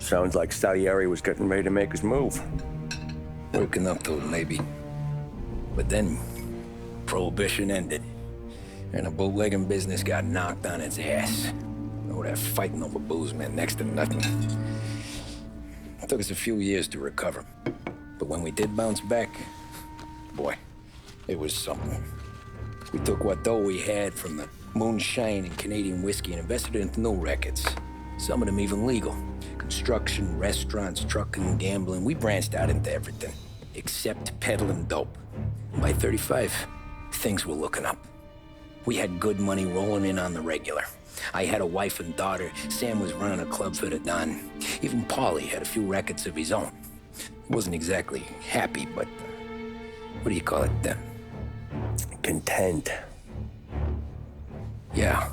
Sounds like Salieri was getting ready to make his move. Working up to it, maybe. But then, Prohibition ended. And the bootlegging business got knocked on its ass. Oh, that fighting over booze meant next to nothing. It took us a few years to recover. But when we did bounce back, boy, it was something. We took what dough we had from the moonshine and Canadian whiskey and invested it into new rackets. Some of them even legal. Construction, restaurants, trucking, gambling. We branched out into everything, except peddling dope. By 35, things were looking up. We had good money rolling in on the regular. I had a wife and daughter. Sam was running a club for the Don. Even Paulie had a few rackets of his own. He wasn't exactly happy, but what do you call it? Content. Yeah,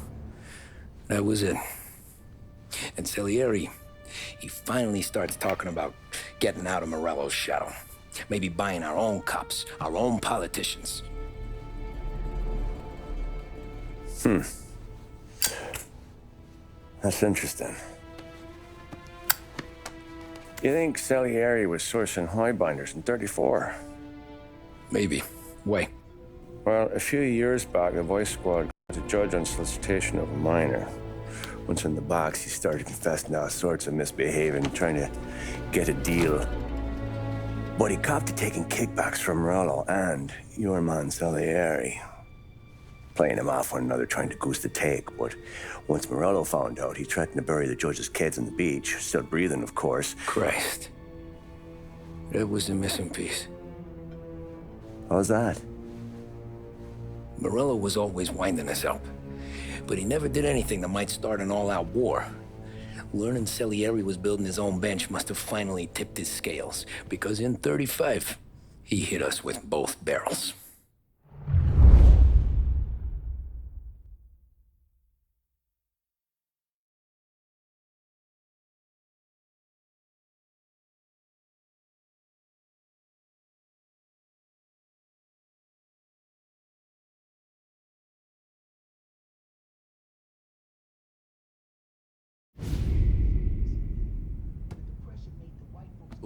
that was it. And Salieri, he finally starts talking about getting out of Morello's shadow. Maybe buying our own cops, our own politicians. That's interesting. You think Salieri was sourcing highbinders in 34? Maybe. Why? Well, a few years back, the Vice Squad got a judge on solicitation of a minor. Once in the box, he started confessing all sorts of misbehaving, trying to get a deal. But he copped to taking kickbacks from Morello and your man Salieri. Playing them off one another, trying to goose the take. But once Morello found out, he threatened to bury the judge's kids on the beach. Still breathing, of course. Christ. That was the missing piece. How's that? Morello was always winding us up. But he never did anything that might start an all-out war. Learning Salieri was building his own bench must have finally tipped his scales. Because in 35, he hit us with both barrels.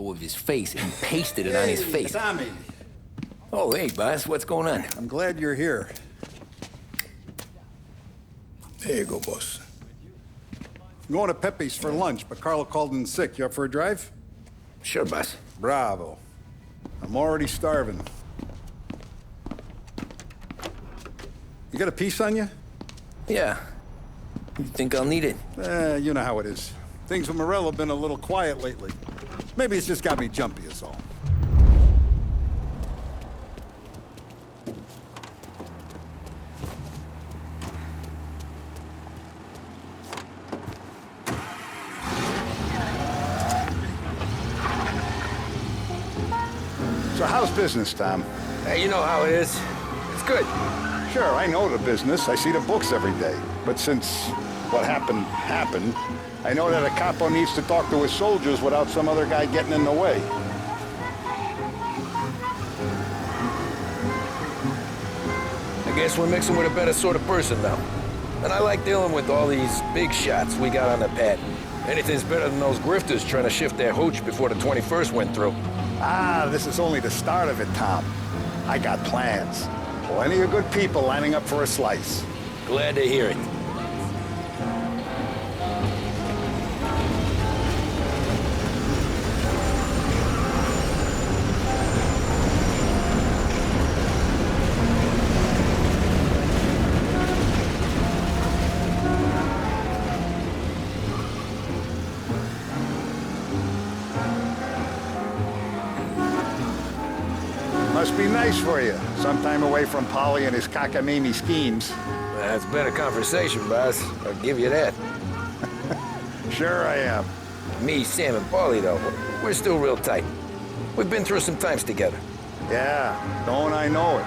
Of his face and pasted it on his face. Tommy. Oh, hey, boss, what's going on? I'm glad you're here. There you go, boss. I'm going to Pepe's for lunch, but Carlo called in sick. You up for a drive? Sure, boss. Bravo. I'm already starving. You got a piece on you? Yeah. You think I'll need it? You know how it is. Things with Morello have been a little quiet lately. Maybe it's just got me jumpy, is all. So how's business, Tom? Hey, you know how it is. It's good. Sure, I know the business. I see the books every day. But since what happened, I know that a capo needs to talk to his soldiers without some other guy getting in the way. I guess we're mixing with a better sort of person now. And I like dealing with all these big shots we got on the pad. Anything's better than those grifters trying to shift their hooch before the 21st went through. Ah, this is only the start of it, Tom. I got plans. Plenty of good people lining up for a slice. Glad to hear it. Must be nice for you. Sometime away from Polly and his cockamamie schemes. That's been a conversation, boss. I'll give you that. Sure I am. Me, Sam, and Paulie, though, we're still real tight. We've been through some times together. Yeah, don't I know it.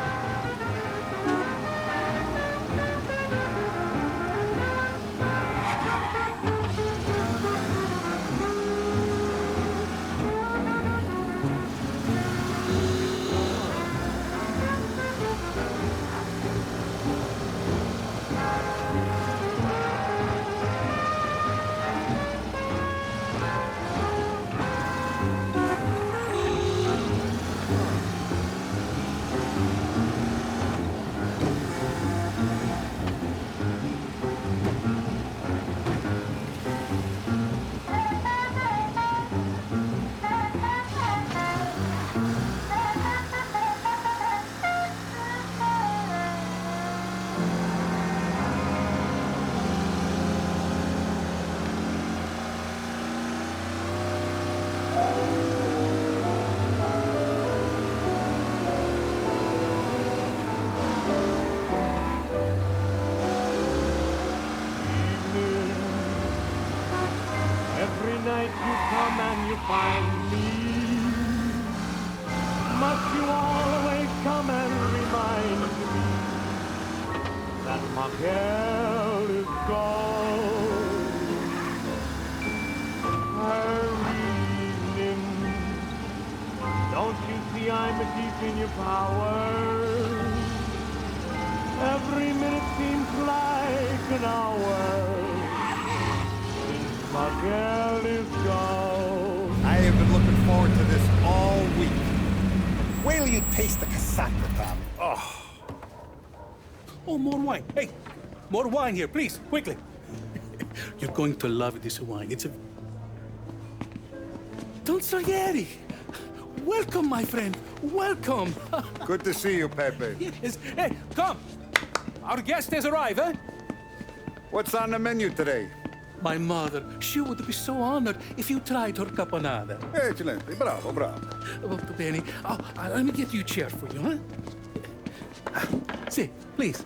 night you come and you find me, must you always come and remind me that my girl is gone? Her evening, don't you see I'm deep in your power? Every minute seems like an hour since my girl is gone. I have been looking forward to this all week. Wait till you taste the casaca, Tom. Oh. Oh, more wine. Hey, more wine here, please, quickly. You're going to love this wine. It's a... Don Salieri. Welcome, my friend. Welcome. Good to see you, Pepe. Yes. Hey, come. Our guest has arrived, eh? What's on the menu today? My mother, she would be so honored if you tried her caponata. Excellent. Bravo, bravo. Molto bene. Oh, let me get you a chair for you, huh? See, please.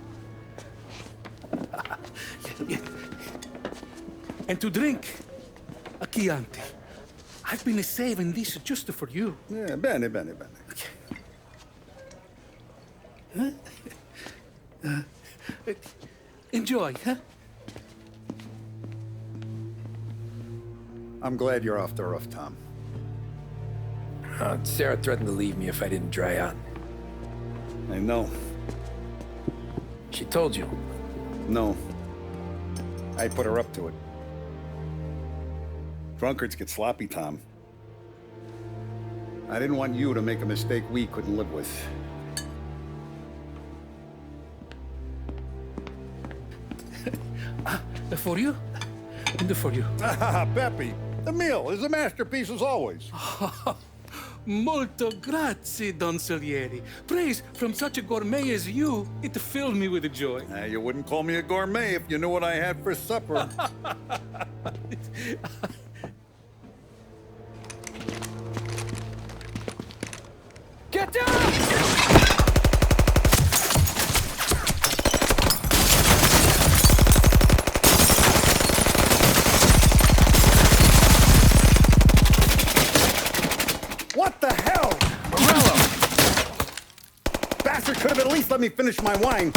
Yeah. And to drink, a Chianti. I've been saving this just for you. Yeah, bene, bene, bene. Okay. Huh? Enjoy, huh? I'm glad you're off the roof, Tom. Sarah threatened to leave me if I didn't dry out. I know. She told you. No. I put her up to it. Drunkards get sloppy, Tom. I didn't want you to make a mistake we couldn't live with. For you, and for you. Pepe, the meal is a masterpiece as always. Molto grazie, Don Salieri. Praise from such a gourmet as you, it filled me with joy. You wouldn't call me a gourmet if you knew what I had for supper. Get down! What the hell? Morello! Bastard could have at least let me finish my wine.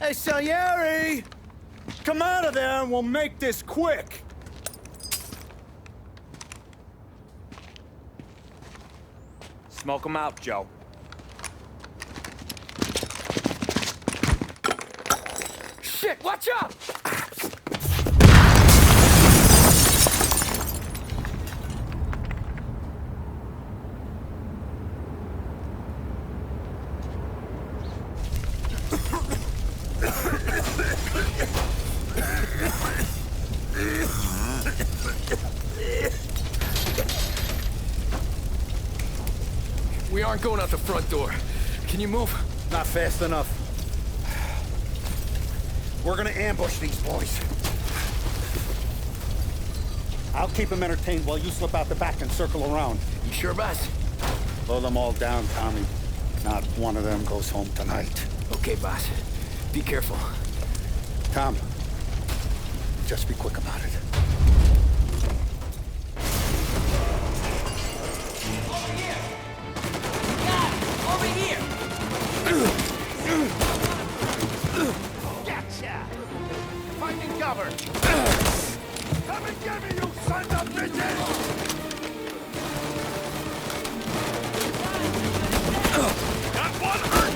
Hey, Salieri! Come out of there and we'll make this quick. Smoke 'em out, Joe. Shit, watch out! We aren't going out the front door. Can you move? Not fast enough. We're gonna ambush these boys. I'll keep them entertained while you slip out the back and circle around. You sure, boss? Blow them all down, Tommy. Not one of them goes home tonight. Okay, boss. Be careful. Tom, just be quick about it. Gotcha! Finding cover! Come and get me, you sons of bitches! Got one hurt!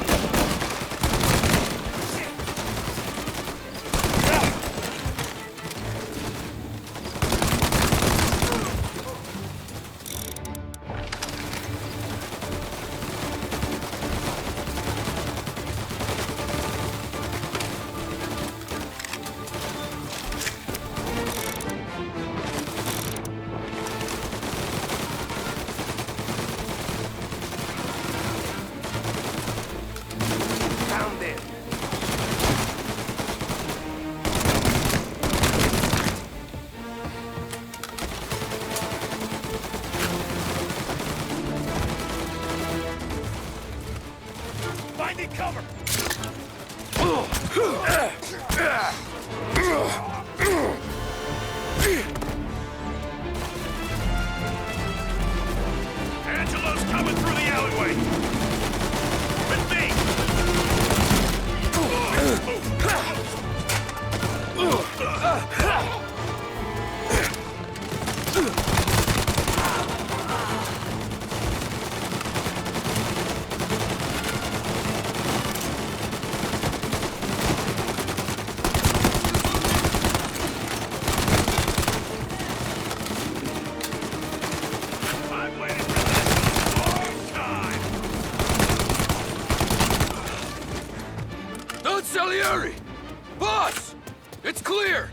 Finding cover! Don Salieri! Boss! It's clear!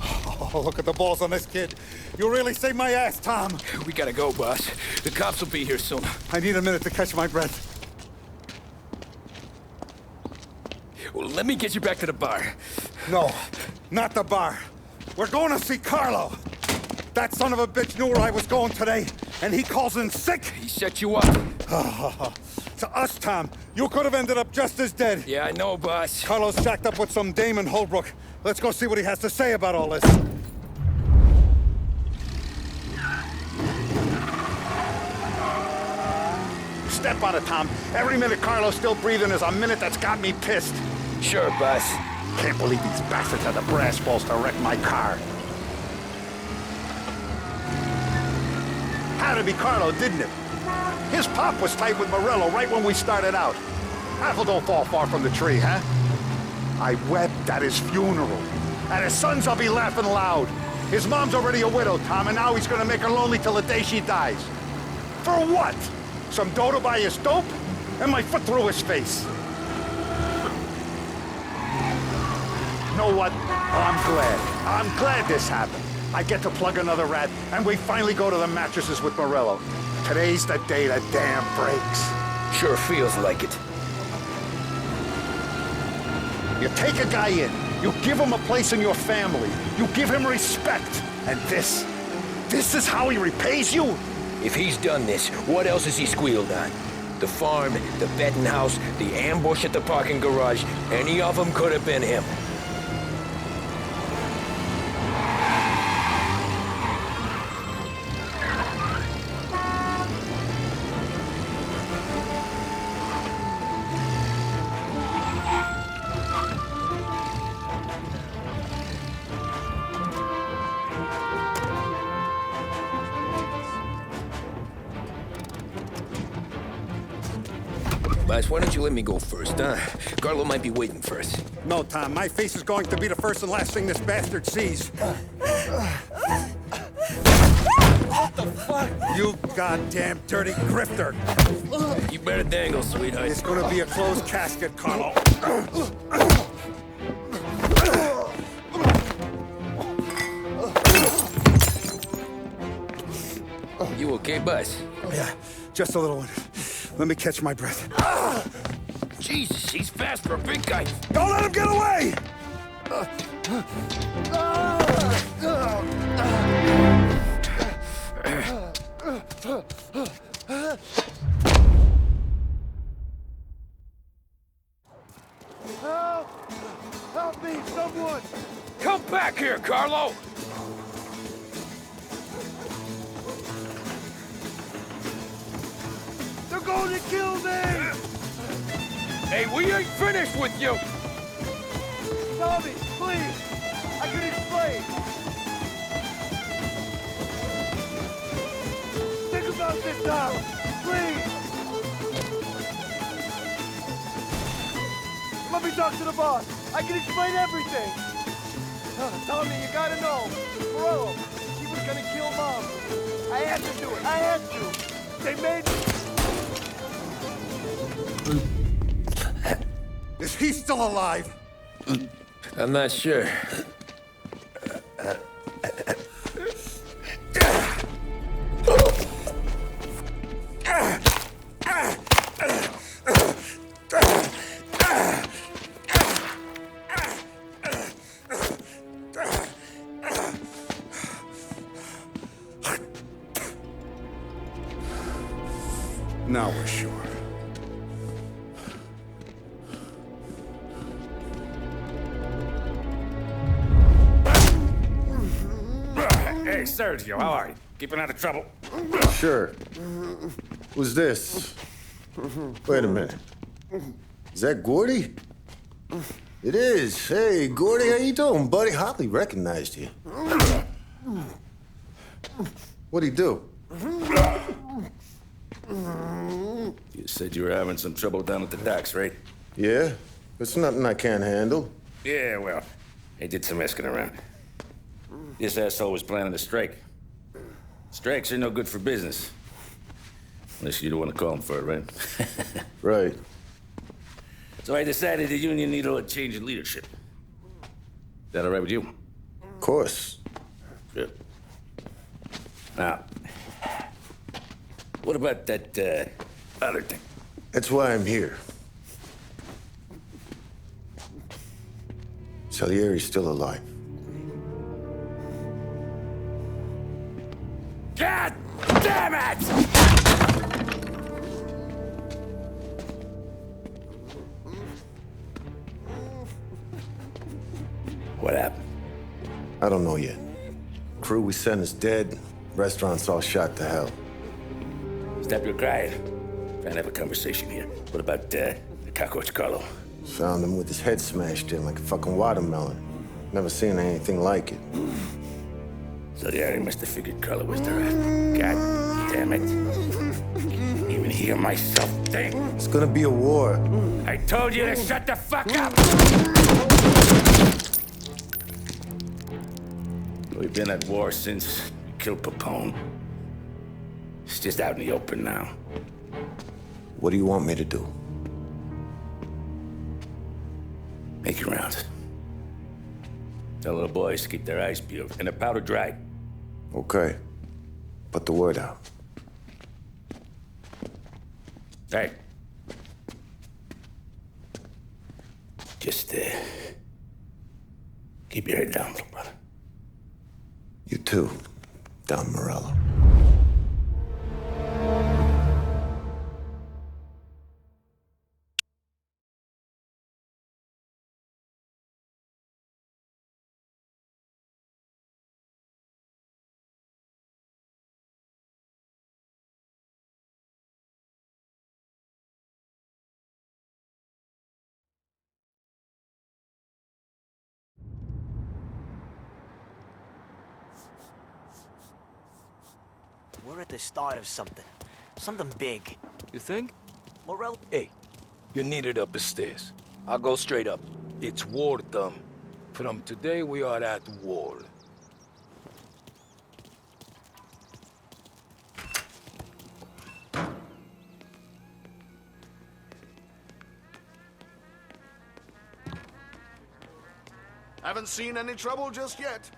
Oh, look at the balls on this kid. You really saved my ass, Tom. We gotta go, boss. The cops will be here soon. I need a minute to catch my breath. Well, let me get you back to the bar. No, not the bar. We're going to see Carlo. That son of a bitch knew where I was going today, and he calls in sick. He set you up. To us, Tom, you could have ended up just as dead. Yeah, I know, boss. Carlo's shacked up with some dame in Holbrook. Let's go see what he has to say about all this. Step on it, Tom. Every minute Carlo's still breathing is a minute that's got me pissed. Sure, boss. Can't believe these bastards had the brass balls to wreck my car. Had to be Carlo, didn't it? His pop was tight with Morello right when we started out. Apple don't fall far from the tree, huh? I wept at his funeral. At his son's, I'll be laughing loud. His mom's already a widow, Tom, and now he's gonna make her lonely till the day she dies. For what? Some dough to buy his dope? And my foot through his face. You know what? I'm glad. I'm glad this happened. I get to plug another rat, and we finally go to the mattresses with Morello. Today's the day the dam breaks. Sure feels like it. You take a guy in, you give him a place in your family, you give him respect, and this is how he repays you? If he's done this, what else has he squealed on? The farm, the betting house, the ambush at the parking garage, any of them could have been him. Boss, why don't you let me go first, huh? Carlo might be waiting for us. No, Tom, my face is going to be the first and last thing this bastard sees. What the fuck? You goddamn dirty grifter. You better dangle, sweetheart. It's gonna be a closed casket, Carlo. You okay, boss? Yeah, just a little one. Let me catch my breath. Jesus, he's fast for a big guy. Don't let him get away! Help! Help me, someone! Come back here, Carlo! They're going to kill me! Hey, we ain't finished with you! Tommy, please! I can explain! Think about this now! Please! Let me talk to the boss! I can explain everything! Tommy, you gotta know! Morello, he was gonna kill Mom! I had to do it! I had to! They made me! Is he still alive? I'm not sure. Now we're sure. Hey, Sergio, how are you? Keeping out of trouble? Sure. Who's this? Wait a minute. Is that Gordy? It is. Hey, Gordy, how you doing, buddy? Hardly recognized you. What'd he do? You said you were having some trouble down at the docks, right? Yeah? It's nothing I can't handle. Yeah, well, he did some asking around. This asshole was planning a strike. Strikes are no good for business. Unless you don't want to call him for it, right? Right. So I decided the union needed a change in leadership. Is that all right with you? Of course. Good. Now, what about that, other thing? That's why I'm here. Salieri's still alive. God damn it! What happened? I don't know yet. Crew we sent is dead. Restaurant's all shot to hell. Stop your crying. Trying to have a conversation here. What about, the cockroach Carlo? Found him with his head smashed in like a fucking watermelon. Never seen anything like it. So the area must have figured Carlo was the rat. God damn it. Can't even hear myself think. It's gonna be a war. I told you to shut the fuck up! We've been at war since we killed Papone. It's just out in the open now. What do you want me to do? Make your rounds. Tell little boys to keep their eyes peeled and their powder dry. Okay. Put the word out. Hey. Just, keep your head down, little brother. You too, Don Morello. We're at the start of something. Something big. You think? Morello? Hey, you're needed up the stairs. I'll go straight up. It's war, dumb. From today, we are at war. Haven't seen any trouble just yet.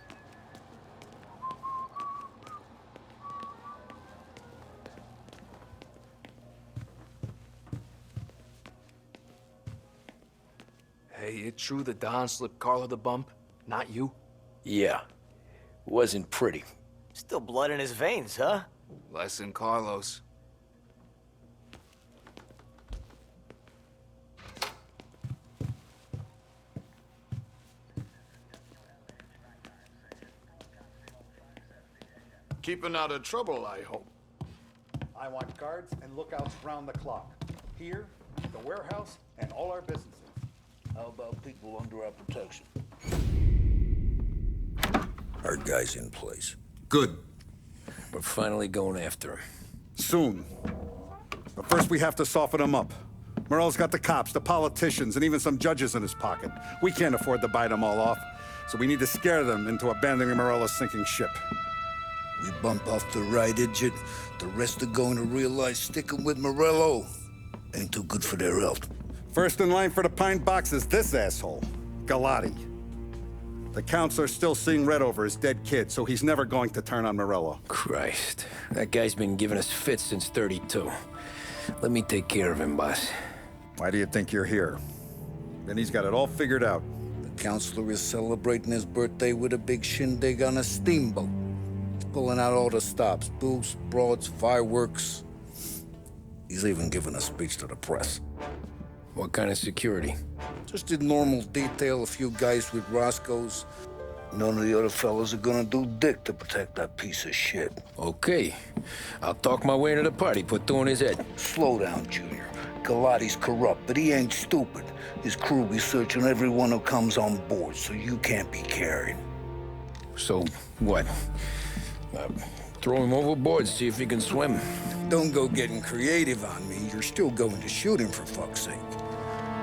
Hey, it true the Don slipped Carlo the bump? Not you? Yeah. Wasn't pretty. Still blood in his veins, huh? Less than Carlos. Keeping out of trouble, I hope. I want guards and lookouts round the clock. Here, the warehouse, and all our businesses. How about people under our protection? Our guy's in place. Good. We're finally going after him. Soon. But first we have to soften him up. Morello's got the cops, the politicians, and even some judges in his pocket. We can't afford to bite them all off, so we need to scare them into abandoning Morello's sinking ship. We bump off the right idiot, the rest are going to realize sticking with Morello ain't too good for their health. First in line for the pine box is this asshole, Galati. The counselor's still seeing red over his dead kid, so he's never going to turn on Morello. Christ, that guy's been giving us fits since 32. Let me take care of him, boss. Why do you think you're here? Then he's got it all figured out. The counselor is celebrating his birthday with a big shindig on a steamboat. Pulling out all the stops, booths, broads, fireworks. He's even giving a speech to the press. What kind of security? Just a normal detail, a few guys with Roscoe's. None of the other fellas are gonna do dick to protect that piece of shit. Okay. I'll talk my way into the party, put two in his head. Slow down, Junior. Galati's corrupt, but he ain't stupid. His crew be searching everyone who comes on board, so you can't be carried. So, what? Throw him overboard, see if he can swim. Don't go getting creative on me. You're still going to shoot him, for fuck's sake.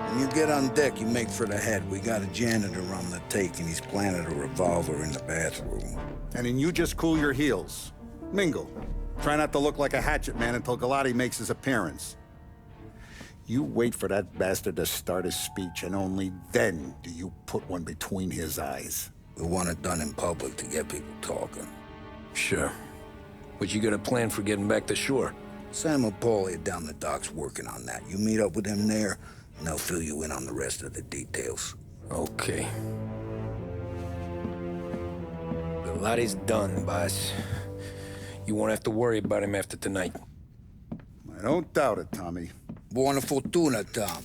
When you get on deck, you make for the head. We got a janitor on the take, and he's planted a revolver in the bathroom. And then you just cool your heels. Mingle. Try not to look like a hatchet man until Galati makes his appearance. You wait for that bastard to start his speech, and only then do you put one between his eyes. We want it done in public to get people talking. Sure. But you got a plan for getting back to shore? Sam and Paulie are down the docks working on that. You meet up with them there, and they'll fill you in on the rest of the details. Okay. Biglotti's done, boss. You won't have to worry about him after tonight. I don't doubt it, Tommy. Buona fortuna, Tom.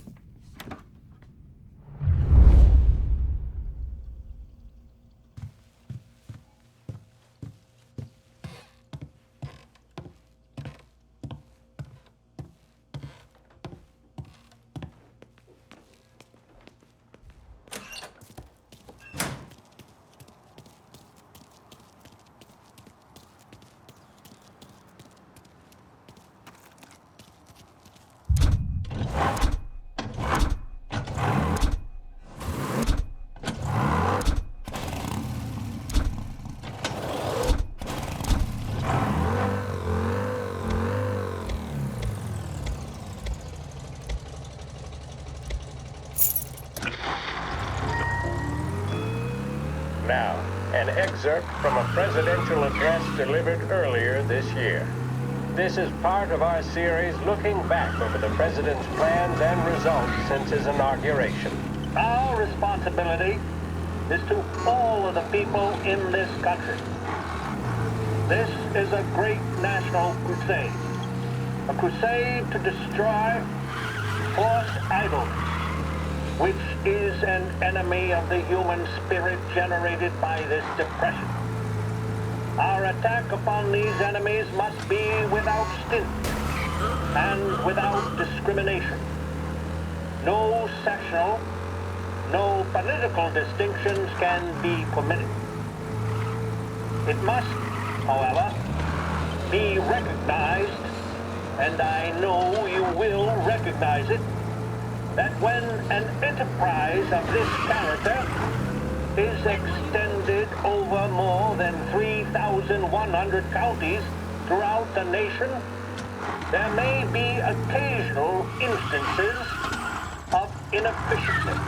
Now, an excerpt from a presidential address delivered earlier this year. This is part of our series looking back over the president's plans and results since his inauguration. Our responsibility is to all of the people in this country. This is a great national crusade. A crusade to destroy false idols, which is an enemy of the human spirit generated by this depression. Our attack upon these enemies must be without stint and without discrimination. No sectional, no political distinctions can be permitted. It must, however, be recognized, and I know you will recognize it, that when an enterprise of this character is extended over more than 3,100 counties throughout the nation, there may be occasional instances of inefficiency,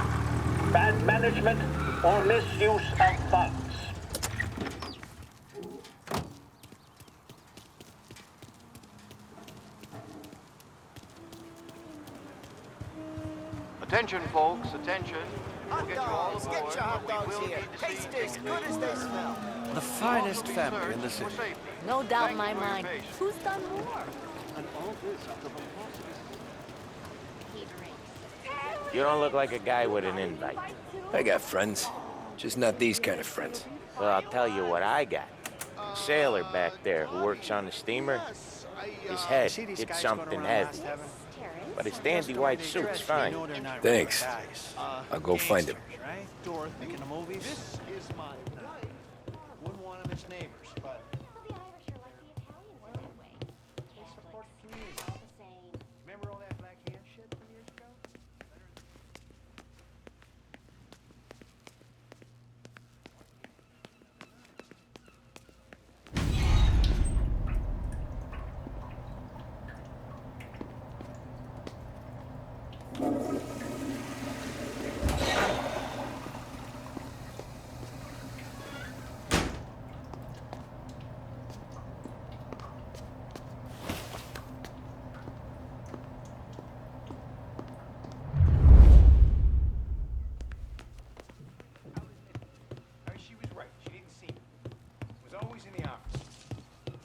bad management, or misuse of funds. Attention, folks, attention. Hot dogs, get your hot dogs here. Taste as good as they smell. The finest family in the city. No doubt in my mind. Who's done more? You don't look like a guy with an invite. I got friends. Just not these kind of friends. Well, I'll tell you what I got. A sailor back there who works on the steamer. His head hit something heavy. But his dandy white suit's fine. Thanks. I'll go find him. Dorothy in the movies. This is my wouldn't want him as neighbors, but remember all that black hand shit from years ago? She was right. She didn't see me. Was always in the office.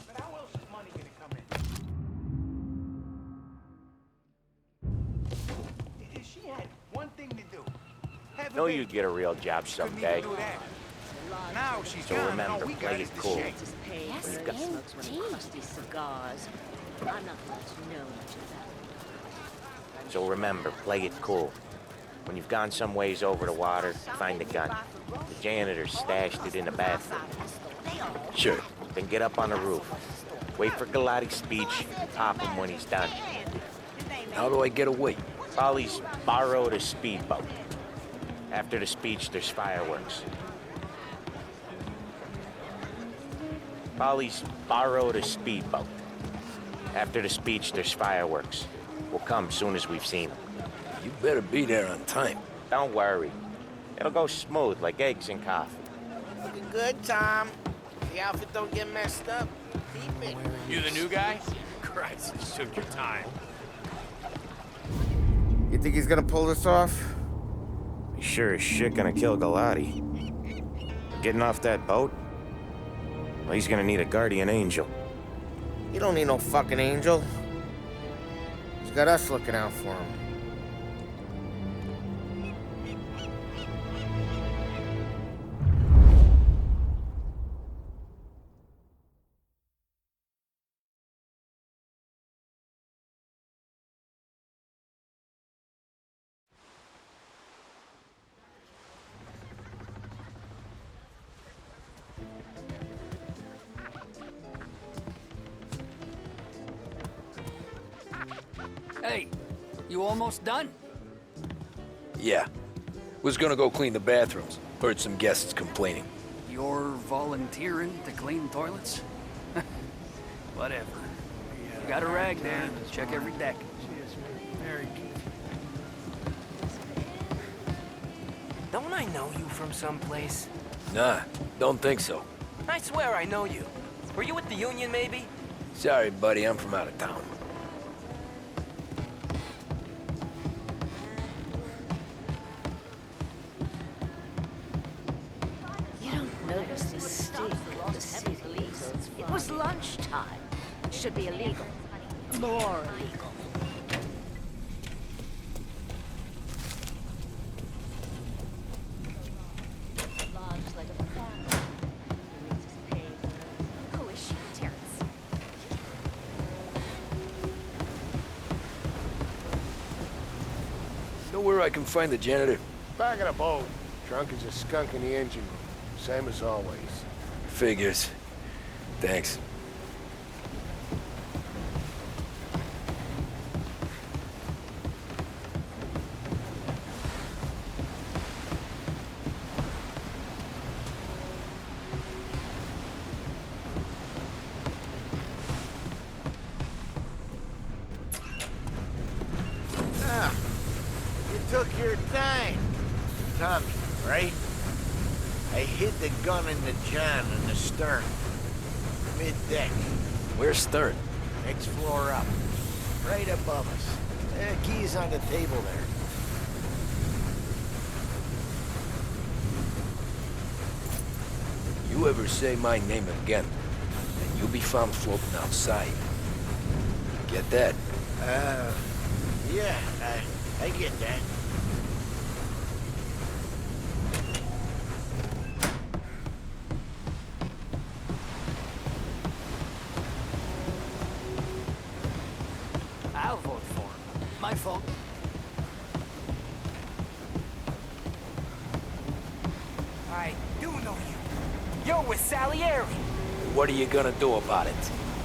But how else is money gonna come in? She had one thing to do. Know you'd get a real job someday. Now she's So gone. remember, All we play got it is the cool. shake. Yes, tasty cigars. I'm not going to know much about it. So remember, play it cool. When you've gone some ways over the water, find the gun. The janitor stashed it in the bathroom. Sure. Then get up on the roof. Wait for Galati's speech, pop him when he's done. How do I get away? Polly's borrowed a speedboat. After the speech, there's fireworks. Polly's borrowed a speedboat. After the speech, there's fireworks. We'll come soon as we've seen him. You better be there on time. Don't worry. It'll go smooth like eggs and coffee. Looking good, Tom. The outfit don't get messed up. Keep it. You the new guy? Christ, you took your time. You think he's gonna pull this off? He's sure as shit gonna kill Galati. Getting off that boat? Well, he's gonna need a guardian angel. You don't need no fucking angel. He's got us looking out for him. Hey, you almost done? Yeah. Was gonna go clean the bathrooms. Heard some guests complaining. You're volunteering to clean toilets? Whatever. You got a rag there. Check every deck. Very Don't I know you from someplace? Nah, don't think so. I swear I know you. Were you with the Union, maybe? Sorry, buddy, I'm from out of town. You don't notice the stink of the city. It was lunchtime. Should be illegal. More illegal. Lodged like a family. He reads his paper. Who is she, Terrence? Know where I can find the janitor? Back of the boat. Drunk as a skunk in the engine room. Same as always. Figures. Thanks. Ah, you took your time. Tommy, right? I hid the gun in the john in the stern. Mid-deck. Where's Stern? Next floor up. Right above us. Key's on the table there. You ever say my name again, and you'll be found floating outside. Get that? Yeah, I get that. I'll vote for him. My fault. I do know you. You're with Salieri. What are you gonna do about it?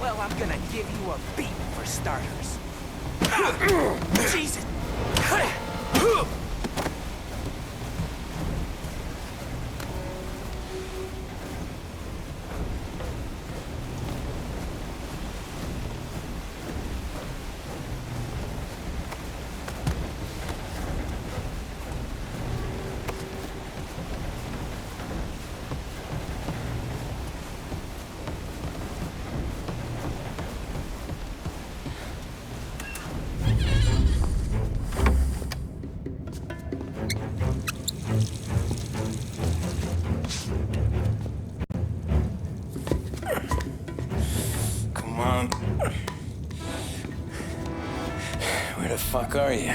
Well, I'm gonna give you a beat for starters. Jesus! Come on. Where the fuck are you?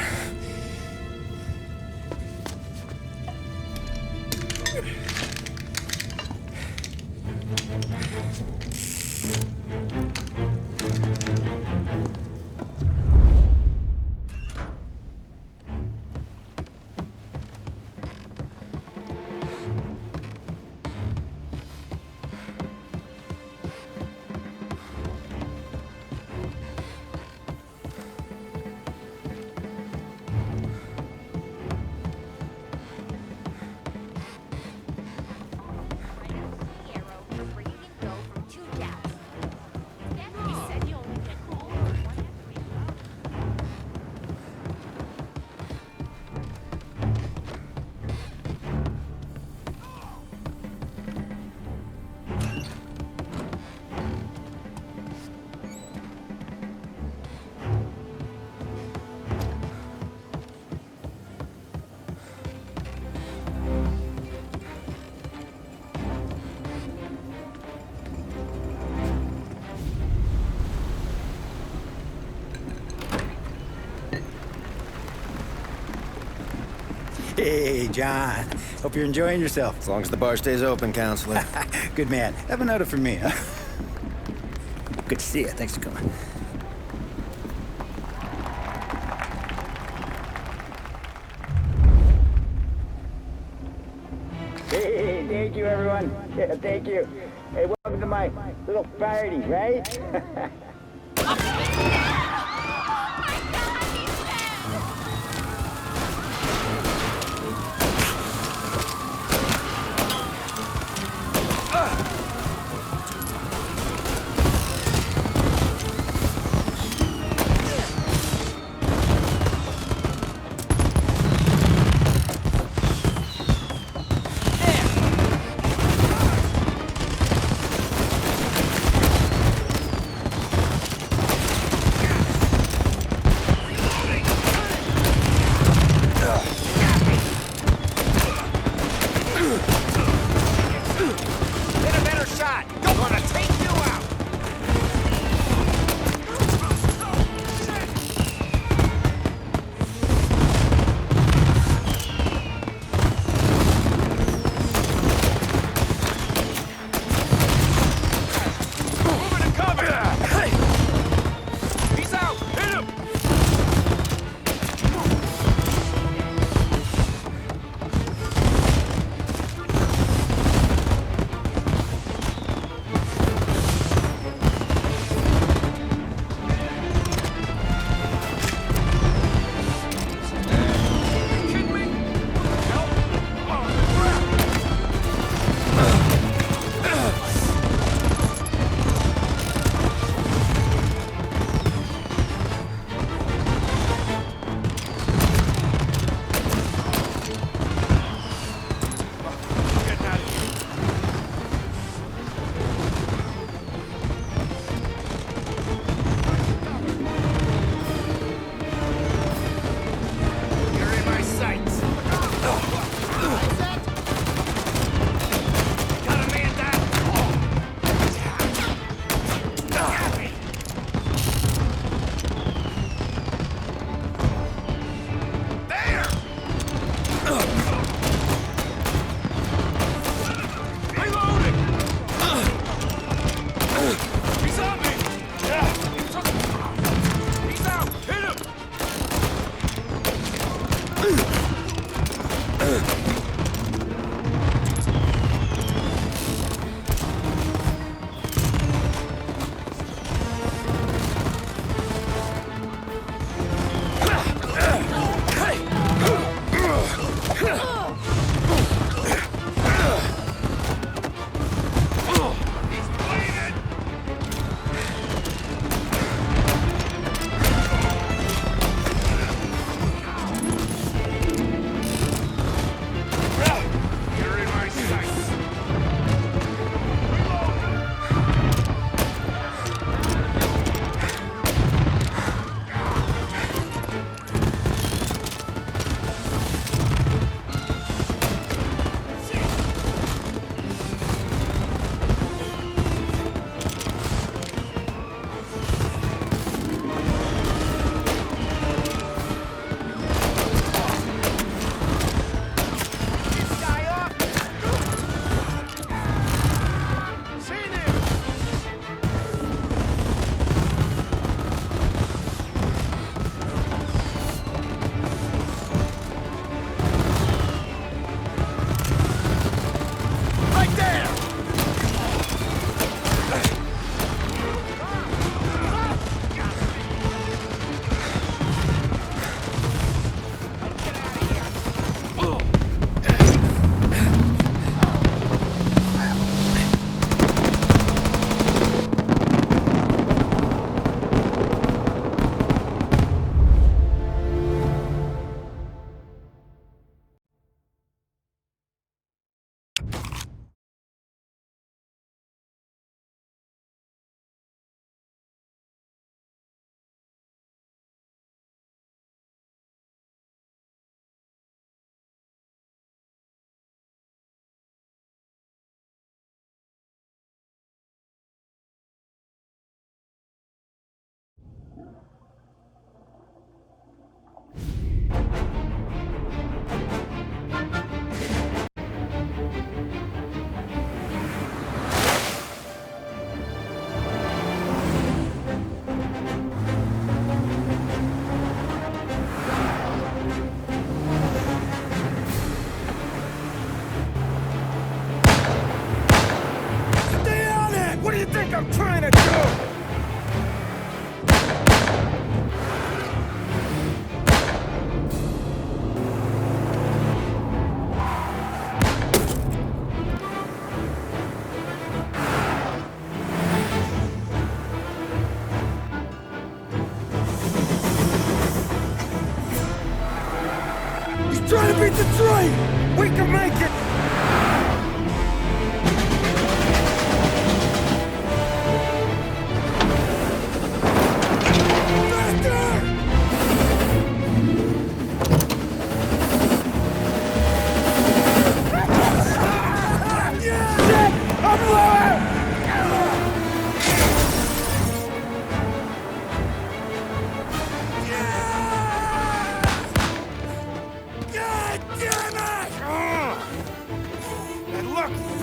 Hey, John. Hope you're enjoying yourself. As long as the bar stays open, counselor. Good man. Have another for me, huh? Good to see you. Thanks for coming. Hey, thank you, everyone. Yeah, thank you. Hey, welcome to my little party, right?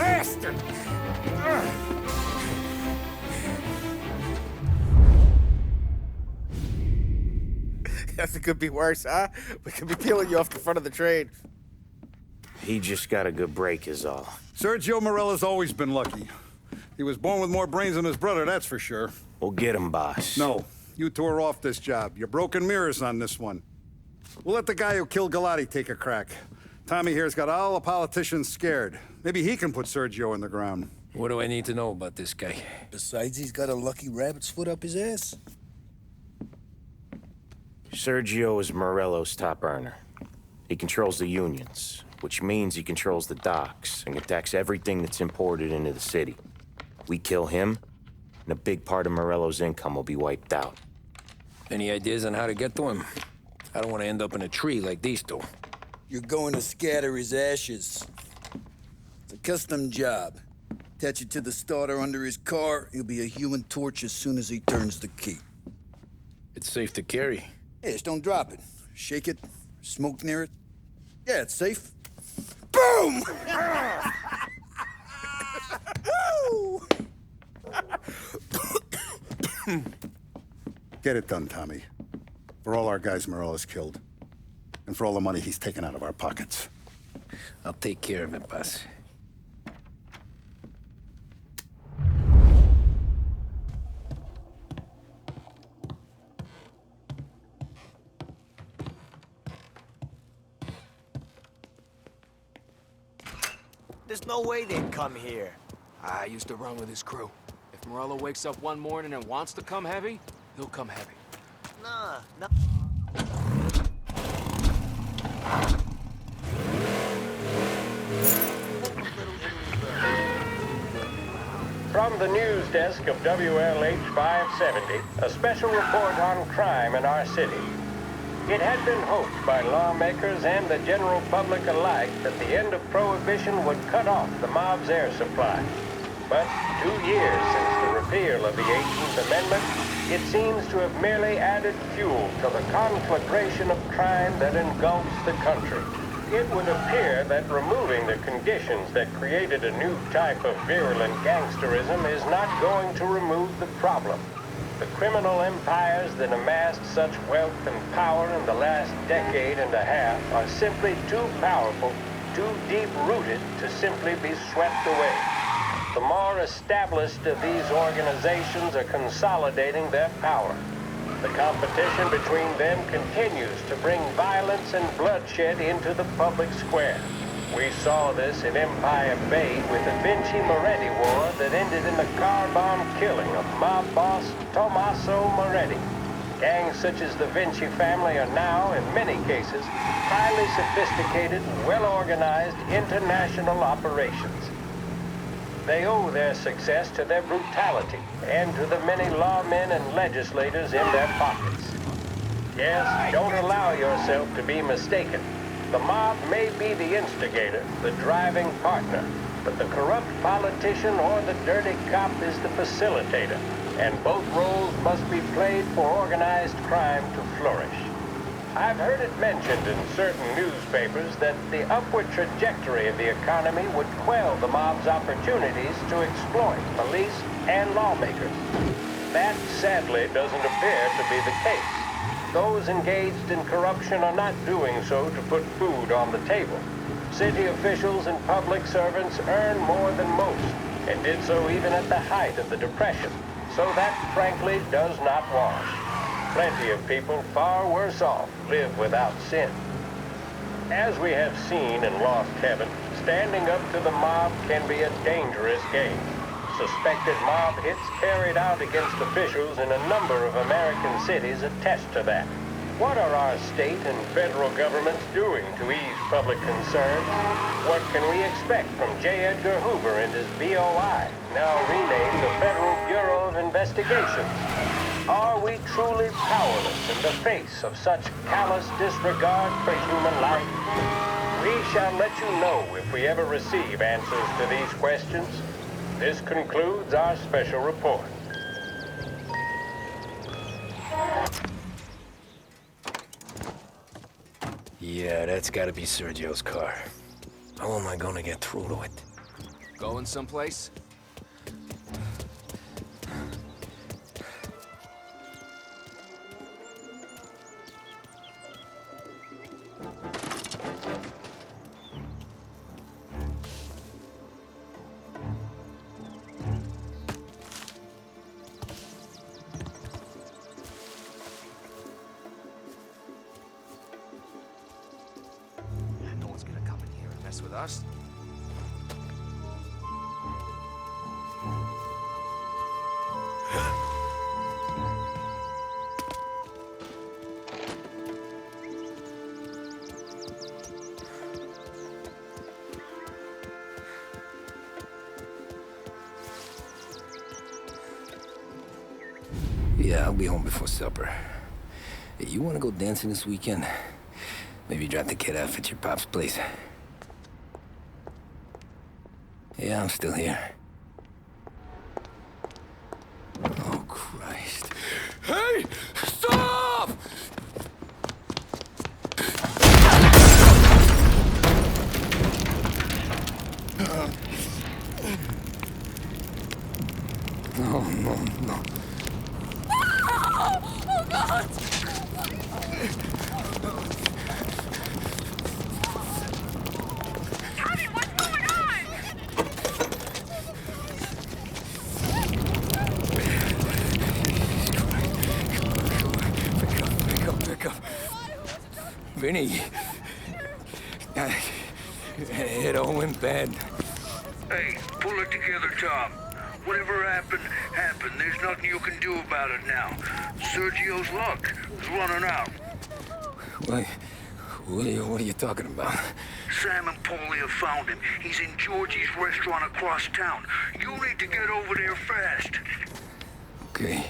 bastard! Guess it could be worse, huh? We could be peeling you off the front of the train. He just got a good break is all. Sergio Morella's always been lucky. He was born with more brains than his brother, that's for sure. We'll get him, boss. No, you two are off this job. You're broken mirrors on this one. We'll let the guy who killed Galati take a crack. Tommy here's got all the politicians scared. Maybe he can put Sergio in the ground. What do I need to know about this guy? Besides, he's got a lucky rabbit's foot up his ass. Sergio is Morello's top earner. He controls the unions, which means he controls the docks and attacks everything that's imported into the city. We kill him, and a big part of Morello's income will be wiped out. Any ideas on how to get to him? I don't want to end up in a tree like these two. You're going to scatter his ashes. It's a custom job. Attach it to the starter under his car. He'll be a human torch as soon as he turns the key. It's safe to carry. Hey, just don't drop it. Shake it, smoke near it. Yeah, it's safe. Boom! Get it done, Tommy. For all our guys Morella's killed. And for all the money he's taken out of our pockets. I'll take care of it, boss. There's no way they'd come here. I used to run with his crew. If Morello wakes up one morning and wants to come heavy, he'll come heavy. Nah, nah. From the news desk of WLH 570, a special report on crime in our city. It had been hoped by lawmakers and the general public alike that the end of Prohibition would cut off the mob's air supply. But 2 years since the repeal of the 18th Amendment, it seems to have merely added fuel to the conflagration of crime that engulfs the country. It would appear that removing the conditions that created a new type of virulent gangsterism is not going to remove the problem. The criminal empires that amassed such wealth and power in the last decade and a half are simply too powerful, too deep-rooted to simply be swept away. The more established of these organizations are consolidating their power. The competition between them continues to bring violence and bloodshed into the public square. We saw this in Empire Bay with the Vinci Moretti War that ended in the car bomb killing of mob boss Tommaso Moretti. Gangs such as the Vinci family are now, in many cases, highly sophisticated, well-organized international operations. They owe their success to their brutality and to the many lawmen and legislators in their pockets. Yes, don't allow yourself to be mistaken. The mob may be the instigator, the driving partner, but the corrupt politician or the dirty cop is the facilitator, and both roles must be played for organized crime to flourish. I've heard it mentioned in certain newspapers that the upward trajectory of the economy would quell the mob's opportunities to exploit police and lawmakers. That, sadly, doesn't appear to be the case. Those engaged in corruption are not doing so to put food on the table. City officials and public servants earn more than most, and did so even at the height of the Depression. So that, frankly, does not wash. Plenty of people far worse off live without sin. As we have seen in Lost Heaven, standing up to the mob can be a dangerous game. Suspected mob hits carried out against officials in a number of American cities attest to that. What are our state and federal governments doing to ease public concerns? What can we expect from J. Edgar Hoover and his BOI, now renamed the Federal Bureau of Investigation? Are we truly powerless in the face of such callous disregard for human life? We shall let you know if we ever receive answers to these questions. This concludes our special report. Yeah, that's gotta be Sergio's car. How am I gonna get through to it? Going someplace? No one's gonna come in here and mess with us. Yeah, I'll be home before supper. Hey, you wanna go dancing this weekend? Maybe drop the kid off at your pop's place. Yeah, I'm still here. Oh, Christ. Hey! Stop! No, no, no. Oh, God! Tommy, what's going on? Pick up. Vinny. It all went bad. Hey, pull it together, Tom. Whatever happened, happened. There's nothing you can do about it now. Sergio's luck is running out. What are you talking about? Sam and Paulie have found him. He's in Georgie's restaurant across town. You need to get over there fast. Okay.